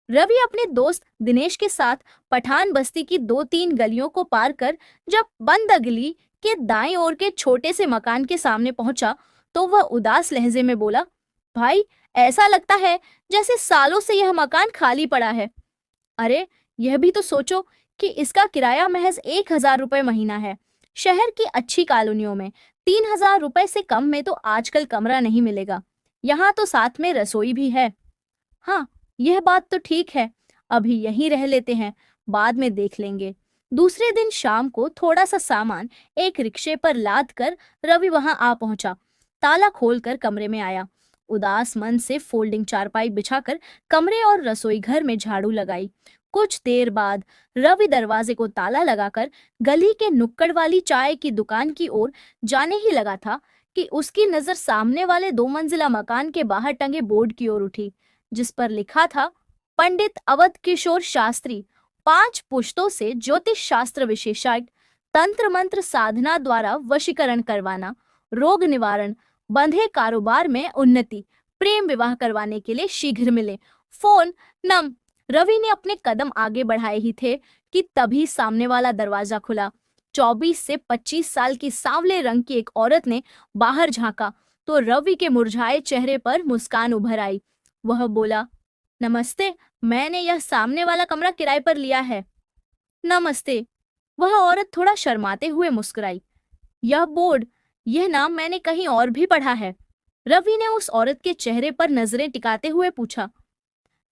रवि अपने दोस्त दिनेश के साथ पठान बस्ती की 2-3 गलियों को पार कर जब बंद गली के दाएं ओर के छोटे से मकान के सामने पहुंचा, तो वह उदास लहजे में बोला, भाई, ऐसा लगता है जैसे सालों से यह मकान खाली पड़ा है। अरे, यह भी तो सोचो कि इसका किराया महज 1,000 रुपये महीना है। शहर की अच्छी कॉलोनियों में 3,000 रुपये से कम में तो आजकल कमरा नहीं मिलेगा। यहाँ तो साथ में रसोई भी है। हाँ, यह बात तो ठीक है। अभी यहीं रह लेते हैं, बाद में देख लेंगे। दूसरे दिन शाम को थोड़ा सा सामान एक रिक्शे पर लाद कर रवि वहां आ पहुंचा। ताला खोलकर कमरे में आया। उदास मन से फोल्डिंग चारपाई बिछाकर कमरे और रसोई घर में झाड़ू लगाई। कुछ देर बाद रवि दरवाजे को ताला लगाकर गली के नुक्कड़ वाली चाय की दुकान की ओर जाने ही लगा था कि उसकी नजर सामने वाले 2 मंजिला मकान के बाहर टंगे बोर्ड की ओर उठी, जिस पर लिखा था, पंडित अवध किशोर शास्त्री, 5 पुश्तों से ज्योतिष शास्त्र विशेषज्ञ, तंत्र मंत्र साधना द्वारा वशीकरण करवाना, रोग निवारण, बंधे कारोबार में उन्नति, प्रेम विवाह करवाने के लिए शीघ्र मिले। फोन नम। रवि ने अपने कदम आगे बढ़ाए ही थे कि तभी सामने वाला दरवाजा खुला। 24 से 25 साल की सांवले रंग की एक औरत ने बाहर झांका तो रवि के मुरझाए चेहरे पर मुस्कान उभर आई। वह बोला, नमस्ते, मैंने यह सामने वाला कमरा किराए पर लिया है। नमस्ते। वह औरत थोड़ा शर्माते हुए मुस्कुराई। यह बोर्ड, यह नाम मैंने कहीं और भी पढ़ा है। रवि ने उस औरत के चेहरे पर नजरें टिकाते हुए पूछा।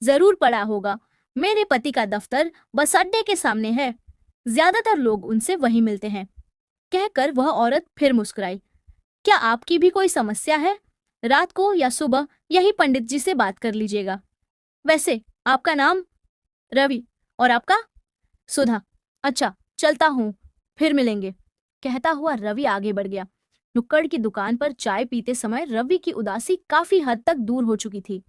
जरूर पढ़ा होगा। मेरे पति का दफ्तर बस अड्डे के सामने है। ज्यादातर लोग उनसे वहीं मिलते हैं। कहकर वह औरत फिर मुस्कुराई। क्या आपकी भी कोई समस्या है? रात को या सुबह यही पंडित जी से बात कर लीजिएगा। वैसे आपका नाम? रवि। और आपका? सुधा। अच्छा, चलता हूँ, फिर मिलेंगे। कहता हुआ रवि आगे बढ़ गया। नुक्कड़ की दुकान पर चाय पीते समय रवि की उदासी काफी हद तक दूर हो चुकी थी।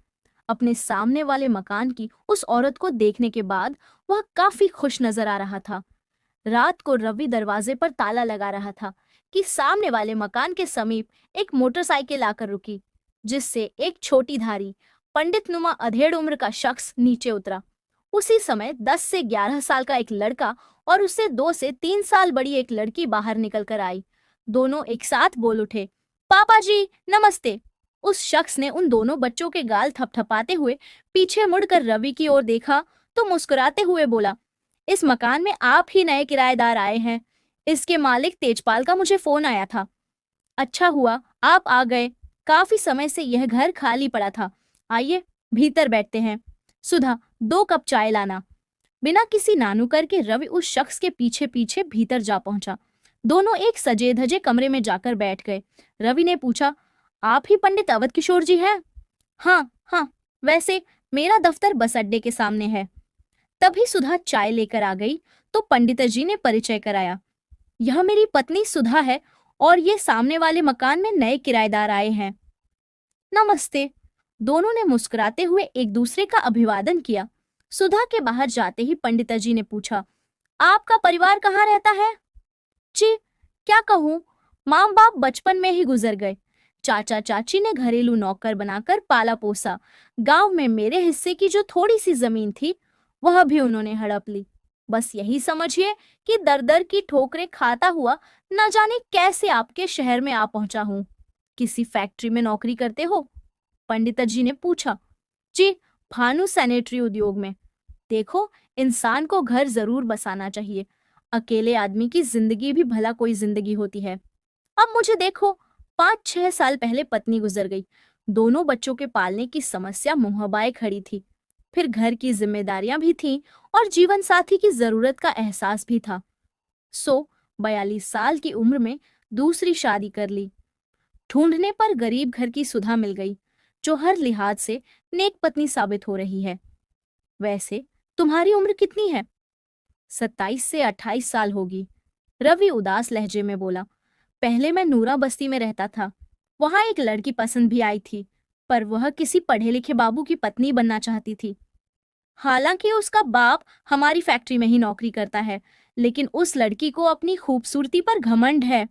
अपने सामने वाले मकान की उस औरत को देखने के बाद वह काफी खुश नजर आ रहा था। रात को रवि दरवाजे पर ताला लगा रहा था कि सामने वाले मकान के समीप एक मोटरसाइकिल आकर रुकी, जिससे एक छोटी धारी पंडित नुमा अधेड़ उम्र का शख्स नीचे उतरा। उसी समय 10 से 11 साल का एक लड़का और उससे 2 से 3 साल बड़ी एक लड़की बाहर निकल कर आई। दोनों एक साथ बोल उठे, पापा जी, नमस्ते। उस शख्स ने उन दोनों बच्चों के गाल थपथपाते हुए पीछे मुड़कर रवि की ओर देखा तो मुस्कुराते हुए बोला, इस मकान में आप ही नए किराएदार आए हैं। इसके मालिक तेजपाल का मुझे फोन आया था। अच्छा हुआ आप आ गए। काफी समय से यह घर खाली पड़ा था। आइए, भीतर बैठते हैं। सुधा, 2 कप चाय लाना। बिना किसी नानुकर के रवि उस शख्स के पीछे पीछे भीतर जा पहुंचा। दोनों एक सजे धजे कमरे में जाकर बैठ गए। रवि ने पूछा, आप ही पंडित अवध किशोर जी हैं? हाँ हाँ, वैसे मेरा दफ्तर बस अड्डे के सामने है। तभी सुधा चाय लेकर आ गई तो पंडित जी ने परिचय कराया। यह मेरी पत्नी सुधा है और ये सामने वाले मकान में नए किराएदार आए हैं। नमस्ते। दोनों ने मुस्कुराते हुए एक दूसरे का अभिवादन किया। सुधा के बाहर जाते ही पंडित जी ने पूछा, आपका परिवार कहाँ रहता है? जी, क्या कहूँ, माँ बाप बचपन में ही गुजर गए। चाचा चाची ने घरेलू नौकर बनाकर पाला पोसा। गांव में मेरे हिस्से की जो थोड़ी सी जमीन थी वह भी उन्होंने हड़प ली। बस यही समझिए कि दर दर की ठोकरें खाता हुआ न जाने कैसे आपके शहर में आ पहुंचा हूँ। किसी फैक्ट्री में नौकरी करते हो? पंडित जी ने पूछा। जी, भानु सैनिटरी उद्योग में। देखो, इंसान को घर जरूर बसाना चाहिए। अकेले आदमी की जिंदगी भी भला कोई जिंदगी होती है। अब मुझे देखो, 5-6 साल पहले पत्नी गुजर गई। दोनों बच्चों के पालने की समस्या मुंहबाए खड़ी थी। फिर घर की जिम्मेदारियां भी थीं और जीवन साथी की जरूरत का एहसास भी था। 42 साल की उम्र में दूसरी शादी कर ली। ढूंढने पर गरीब घर की सुधा मिल गई, जो हर लिहाज से नेक पत्नी साबित हो रही है। वैसे तुम्हारी उम्र कितनी है? 27 से 28 साल होगी। रवि उदास लहजे में बोला। पहले मैं नूरा बस्ती में रहता था। वहां एक लड़की पसंद भी आई थी, पर वह किसी पढ़े लिखे बाबू की पत्नी बनना चाहती थी। हालांकि उसका बाप हमारी फैक्ट्री में ही नौकरी करता है, लेकिन उस लड़की को अपनी खूबसूरती पर घमंड है।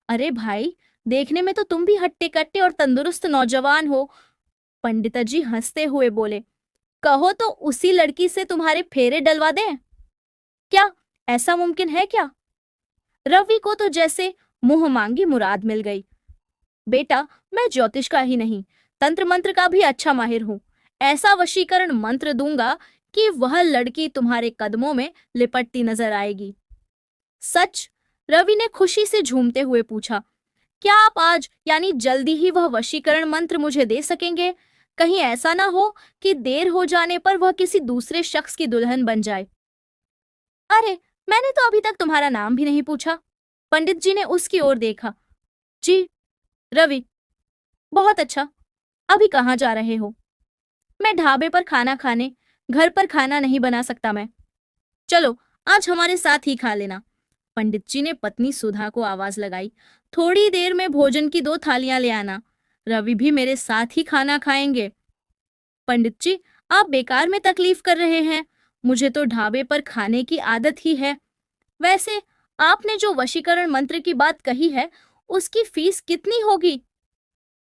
अरे भाई, देखने में तो तुम भी हट्टे कट्टे और तंदुरुस्त नौजवान हो। पंडित जी हंसते हुए बोले। कहो तो उसी लड़की से तुम्हारे फेरे डलवा दें। क्या ऐसा मुमकिन है क्या? रवि को तो जैसे मुंह मांगी मुराद मिल गई। बेटा, मैं ज्योतिष का ही नहीं, तंत्र मंत्र का भी अच्छा माहिर हूँ। ऐसा वशीकरण मंत्र दूंगा कि वह लड़की तुम्हारे कदमों में लिपटती नजर आएगी। सच? रवि ने खुशी से झूमते हुए पूछा। क्या आप आज यानी जल्दी ही वह वशीकरण मंत्र मुझे दे सकेंगे? कहीं ऐसा ना हो कि देर हो जाने पर वह किसी दूसरे शख्स की दुल्हन बन जाए। अरे, मैंने तो अभी तक तुम्हारा नाम भी नहीं पूछा। पंडित जी ने उसकी ओर देखा। जी, रवि। बहुत अच्छा। अभी कहाँ जा रहे हो? मैं ढाबे पर खाना खाने। घर पर खाना नहीं बना सकता मैं। चलो, आज हमारे साथ ही खा लेना। पंडित जी ने पत्नी सुधा को आवाज लगाई। थोड़ी देर में भोजन की 2 थालियां ले आना। रवि भी मेरे साथ ही खाना खाएंगे। पंडित जी, आप बेकार में तकलीफ कर रहे हैं। मुझे तो ढाबे पर खाने की आदत ही है। वैसे आपने जो वशीकरण मंत्र की बात कही है, उसकी फीस कितनी होगी?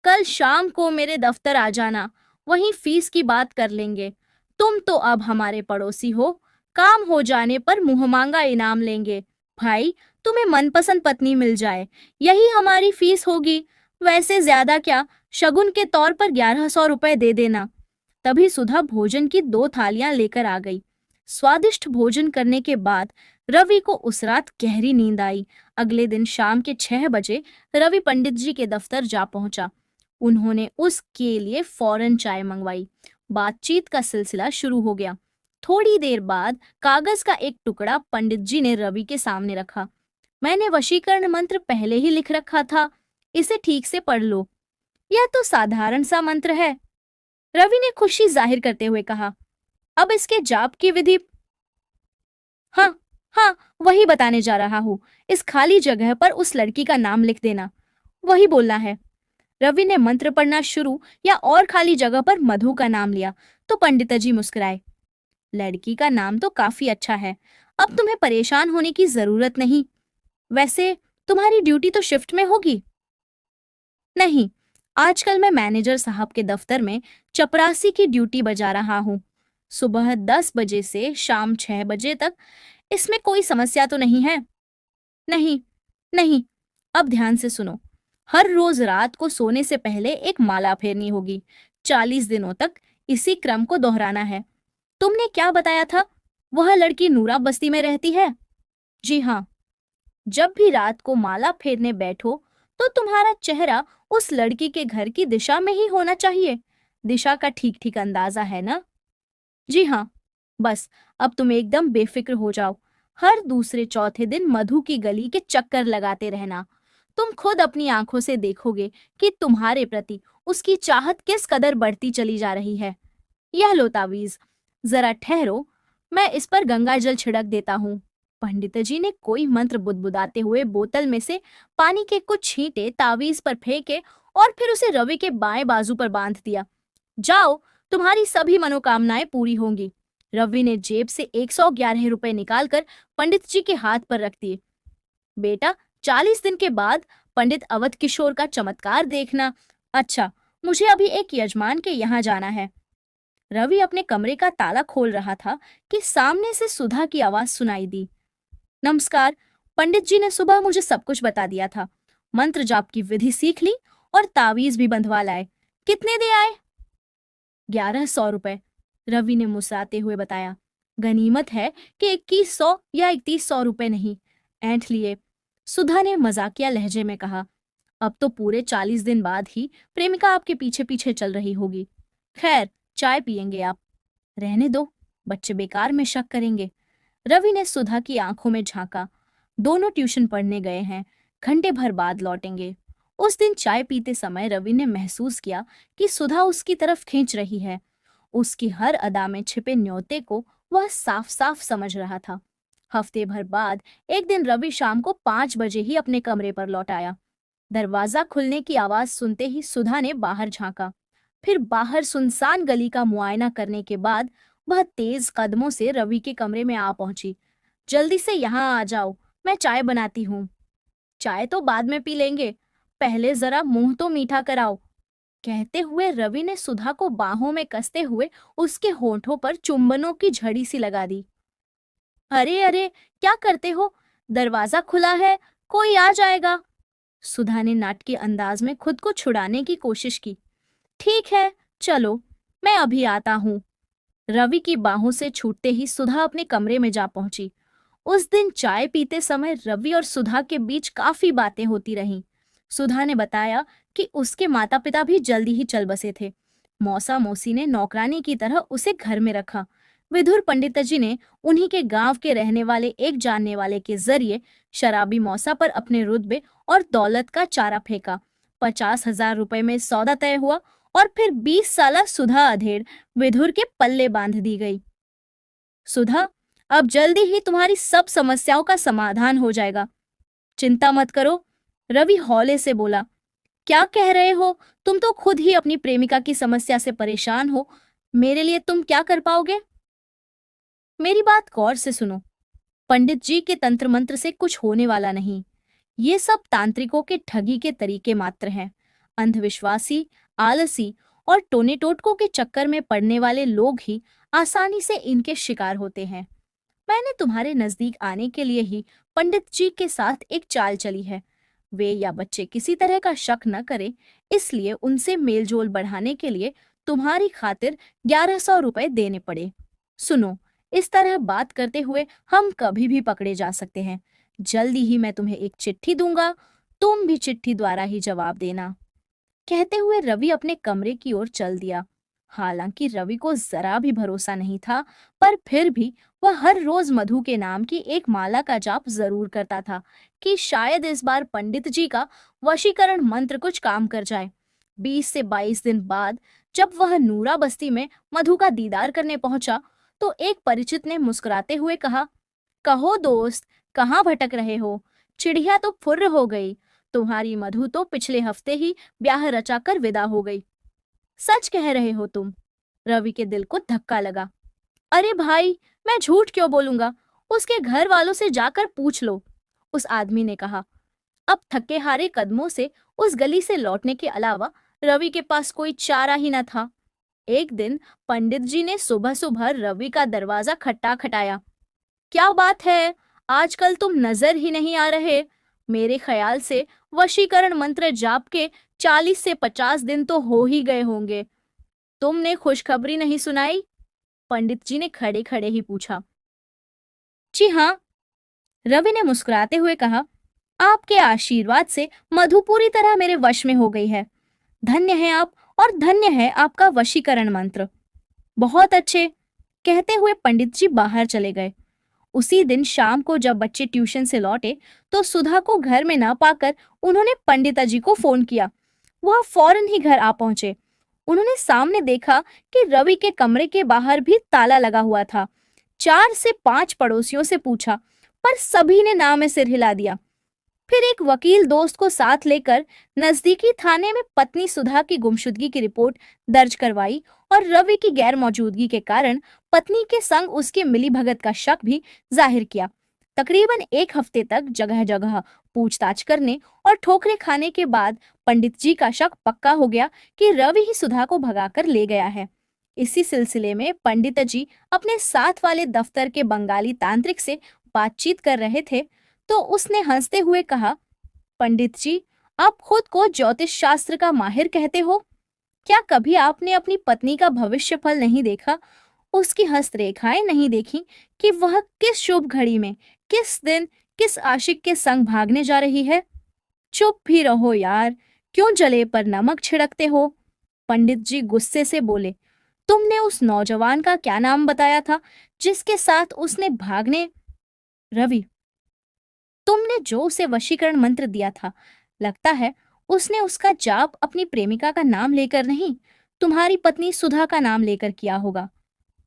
कल शाम को मेरे दफ्तर आ जाना, वहीं फीस की बात कर लेंगे। तुम तो अब हमारे पड़ोसी हो, काम हो जाने पर मुंहमांगा इनाम लेंगे। भाई, तुम्हें मनपसंद पत्नी मिल जाए, यही हमारी फीस होगी। वैसे ज्यादा क्या, शगुन के तौर पर 1100 रुपए दे देना। तभी सुधा भोजन की 2 थालियां लेकर आ गई। स्वादिष्ट भोजन करने के बाद रवि को उस रात गहरी नींद आई। अगले दिन शाम के 6 बजे रवि पंडित जी के दफ्तर जा पहुंचा। उन्होंने उसके लिए फौरन चाय मंगवाई। बातचीत का सिलसिला शुरू हो गया। थोड़ी देर बाद कागज का एक टुकड़ा पंडित जी ने रवि के सामने रखा। मैंने वशीकरण मंत्र पहले ही लिख रखा था, इसे ठीक से पढ़ लो। यह तो साधारण सा मंत्र है, रवि ने खुशी जाहिर करते हुए कहा। अब इसके जाप की विधि? हाँ, हाँ, वही बताने जा रहा हूँ। इस खाली जगह पर उस लड़की का नाम लिख देना, वही बोलना है। रवि ने मंत्र पढ़ना शुरू या और खाली जगह पर मधु का नाम लिया तो पंडित जी मुस्कुराए। लड़की का नाम तो काफी अच्छा है, अब तुम्हें परेशान होने की जरूरत नहीं। वैसे तुम्हारी ड्यूटी तो शिफ्ट में होगी? नहीं, आजकल मैं मैनेजर साहब के दफ्तर में चपरासी की ड्यूटी बजा रहा हूँ। सुबह 10 बजे से शाम 6 बजे तक। इसमें कोई समस्या तो नहीं है? नहीं, नहीं। अब ध्यान से सुनो। हर रोज रात को सोने से पहले एक माला फेरनी होगी। 40 दिनों तक इसी क्रम को दोहराना है। तुमने क्या बताया था? वह लड़की नूरा बस्ती में रहती है? जी हाँ। जब भी रात को माला फेरने बैठो तो तुम्हारा चेहरा उस लड़की के घर की दिशा में ही होना चाहिए। दिशा का ठीक ठीक अंदाजा है ना? जी हाँ। बस, अब तुम एकदम बेफिक्र हो जाओ। हर दूसरे चौथे दिन मधु की गली के चक्कर लगाते रहना। तुम खुद अपनी आंखों से देखोगे कि तुम्हारे प्रति उसकी चाहत किस कदर बढ़ती चली जा रही है। यह लो तावीज, जरा ठहरो, मैं इस पर गंगा जल छिड़क देता हूँ। पंडित जी ने कोई मंत्र बुदबुदाते हुए बोतल में से पानी के कुछ छींटे तावीज पर फेंके और फिर उसे रवि के बाएं बाजू पर बांध दिया। जाओ, तुम्हारी सभी मनोकामनाएं पूरी होंगी। रवि ने जेब से 111 रुपए निकालकर पंडित जी के हाथ पर रख दिए। बेटा, 40 दिन के बाद पंडित अवध किशोर का चमत्कार देखना। अच्छा, मुझे अभी एक यजमान के यहाँ जाना है। रवि अपने कमरे का ताला खोल रहा था कि सामने से सुधा की आवाज सुनाई दी। नमस्कार, पंडित जी ने सुबह मुझे सब कुछ बता दिया था। मंत्र जाप की विधि सीख ली और तावीज भी बंधवा लाए। कितने दे आए? 1100 रुपए, रवि ने मुस्कुराते हुए बताया। गनीमत है कि 2100 या 3100 रुपए नहीं, ऐंठ लिए। सुधा ने मजाकिया लहजे में कहा। अब तो पूरे 40 दिन बाद ही प्रेमिका आपके पीछे पीछे चल रही होगी। खैर, चाय पियेंगे आप? रहने दो, बच्चे बेकार में शक करेंगे। रवि ने सुधा की आंखों में झांका। दोनों ट्यूशन पढ़ने गए हैं, घंटे भर बाद लौटेंगे। उस दिन चाय पीते समय रवि ने महसूस किया कि सुधा उसकी तरफ खींच रही है। उसकी हर अदा में छिपे न्योते को वह साफ साफ समझ रहा था। हफ्ते भर बाद एक दिन रवि शाम को 5 बजे ही अपने कमरे पर लौट आया। दरवाजा खुलने की आवाज सुनते ही सुधा ने बाहर झांका। फिर बाहर सुनसान गली का मुआयना करने के बाद वह तेज कदमों से रवि के कमरे में आ पहुंची। जल्दी से यहाँ आ जाओ, मैं चाय बनाती हूँ। चाय तो बाद में पी लेंगे, पहले जरा मुंह तो मीठा कराओ। कहते हुए रवि ने सुधा को बाहों में कसते हुए उसके होठों पर चुंबनों की झड़ी सी लगा दी। अरे अरे, क्या करते हो? दरवाजा खुला है, कोई आ जाएगा। सुधा ने नाटकीय अंदाज में खुद को छुड़ाने की कोशिश की। ठीक है, चलो, मैं अभी आता हूँ। रवि की बाहों से छूटते ही सुधा अपने कमरे में जा पहुंची। उस दिन चाय पीते समय रवि और सुधा के बीच काफी बातें होती रहीं। सुधा ने बताया कि उसके माता पिता भी जल्दी ही चल बसे थे। मौसा मौसी ने नौकरानी की तरह उसे घर में रखा। विधुर पंडित जी ने उन्हीं के गांव के रहने वाले एक जानने वाले के जरिए शराबी मौसा पर अपने रुतबे और दौलत का चारा फेंका। 50,000 रुपए में सौदा तय हुआ और फिर 20 साला सुधा अधेड़ विधुर के पल्ले बांध दी गई। सुधा, अब जल्दी ही तुम्हारी सब समस्याओं का समाधान हो जाएगा, चिंता मत करो। रवि हौले से बोला। क्या कह रहे हो? तुम तो खुद ही अपनी प्रेमिका की समस्या से परेशान हो, मेरे लिए तुम क्या कर पाओगे? मेरी बात गौर से सुनो। पंडित जी के तंत्र मंत्र से कुछ होने वाला नहीं। ये सब तांत्रिकों के ठगी के तरीके मात्र हैं। अंधविश्वासी, आलसी और टोने टोटकों के चक्कर में पड़ने वाले लोग ही आसानी से इनके शिकार होते हैं। मैंने तुम्हारे नजदीक आने के लिए ही पंडित जी के साथ एक चाल चली है। वे या बच्चे किसी तरह का शक न करें, इसलिए उनसे मेलजोल बढ़ाने के लिए तुम्हारी खातिर 1100 रुपए देने पड़े। सुनो, इस तरह बात करते हुए हम कभी भी पकड़े जा सकते हैं। जल्दी ही मैं तुम्हें एक चिट्ठी दूंगा, तुम भी चिट्ठी द्वारा ही जवाब देना। कहते हुए रवि अपने कमरे की ओर चल दिया। हालांकि रवि को जरा भी भरोसा नहीं था, पर फिर भी वह हर रोज मधु के नाम की एक माला का जाप जरूर करता था कि शायद इस बार पंडित जी का वशीकरण मंत्र कुछ काम कर जाए। 20 से 22 दिन बाद जब वह नूरा बस्ती में मधु का दीदार करने पहुंचा, तो एक परिचित ने मुस्कुराते हुए कहा, कहो दोस्त, कहाँ भटक रहे हो? चिड़िया तो फुर्र हो गई। तुम्हारी मधु तो पिछले हफ्ते ही ब्याह रचाकर विदा हो गई। सच कह रहे हो तुम? रवि के दिल को धक्का लगा। अरे भाई, मैं झूठ क्यों बोलूंगा? उसके घर वालों से जाकर पूछ लो, उस आदमी ने कहा। अब थके हारे कदमों से उस गली से लौटने के अलावा रवि के पास कोई चारा ही न था। एक दिन पंडित जी ने सुबह सुबह रवि का दरवाजा खटखटाया। क्या बात है, आजकल तुम नजर ही नहीं आ रहे। मेरे ख्याल से वशीकरण मंत्र जाप के 40 से 50 दिन तो हो ही गए होंगे। तुमने खुशखबरी नहीं सुनाई? पंडित जी ने खड़े खड़े ही पूछा। जी हाँ, रवि ने मुस्कुराते हुए कहा, आपके आशीर्वाद से मधु पूरी तरह मेरे वश में हो गई है। धन्य है आप, और धन्य है आपका वशीकरण मंत्र। बहुत अच्छे। कहते हुए पंडित जी बाहर चले गए। उसी दिन शाम को जब बच्चे ट्यूशन से लौटे, तो सुधा को घर में ना पाकर उन्होंने पंडिता जी को फोन किया। वह फौरन ही घर आ पहुंचे। उन्होंने सामने देखा कि रवि के कमरे के बाहर भी ताला लगा हुआ था। 4 से 5 पड़ोसियों से पूछा, पर सभी ने ना में सिर हिला दिया। फिर एक वकील दोस्त को साथ लेकर नजदीकी थाने में पत्नी सुधा की गुमशुदगी की रिपोर्ट दर्ज करवाई और रवि की गैर मौजूदगी के कारण पत्नी के संग उसकी मिलीभगत का शक भी जाहिर किया। तकरीबन 1 हफ्ते तक जगह जगह पूछताछ करने और ठोकरें खाने के बाद पंडित जी का शक पक्का हो गया कि रवि ही सुधा को भगाकर ले गया है। इसी सिलसिले में पंडित जी अपने साथ वाले दफ्तर के बंगाली तांत्रिक से बातचीत कर रहे थे, तो उसने हंसते हुए कहा, पंडित जी, आप खुद को ज्योतिष शास्त्र का माहिर कहते हो। क्या कभी आपने अपनी पत्नी का भविष्य फल नहीं देखा, उसकी हस्तरेखाएं नहीं देखी कि वह किस शुभ घड़ी में, किस दिन, किस आशिक के संग भागने जा रही है? चुप भी रहो यार, क्यों जले पर नमक छिड़कते हो? पंडित जी गुस्से से बोले। तुमने उस नौजवान का क्या नाम बताया था जिसके साथ उसने भागने? रवि। तुमने जो उसे वशीकरण मंत्र दिया था, लगता है उसने उसका जाप अपनी प्रेमिका का नाम लेकर नहीं, तुम्हारी पत्नी सुधा का नाम लेकर किया होगा।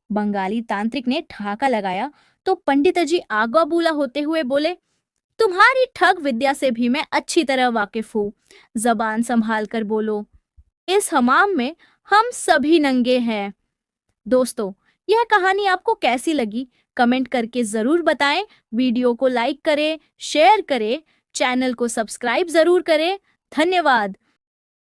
बंगाली तांत्रिक ने ठहाका लगाया, तो पंडित जी आगा बूला होते हुए बोले, तुम्हारी ठग विद्या से भी मैं अच्छी तरह वाकिफ हूँ। जबान संभाल कर बोलो, इस हमाम में हम सभी नंगे हैं। दोस्तों, यह कहानी आपको कैसी लगी कमेंट करके जरूर बताएं। वीडियो को लाइक करें, शेयर करें, चैनल को सब्सक्राइब जरूर करें। धन्यवाद।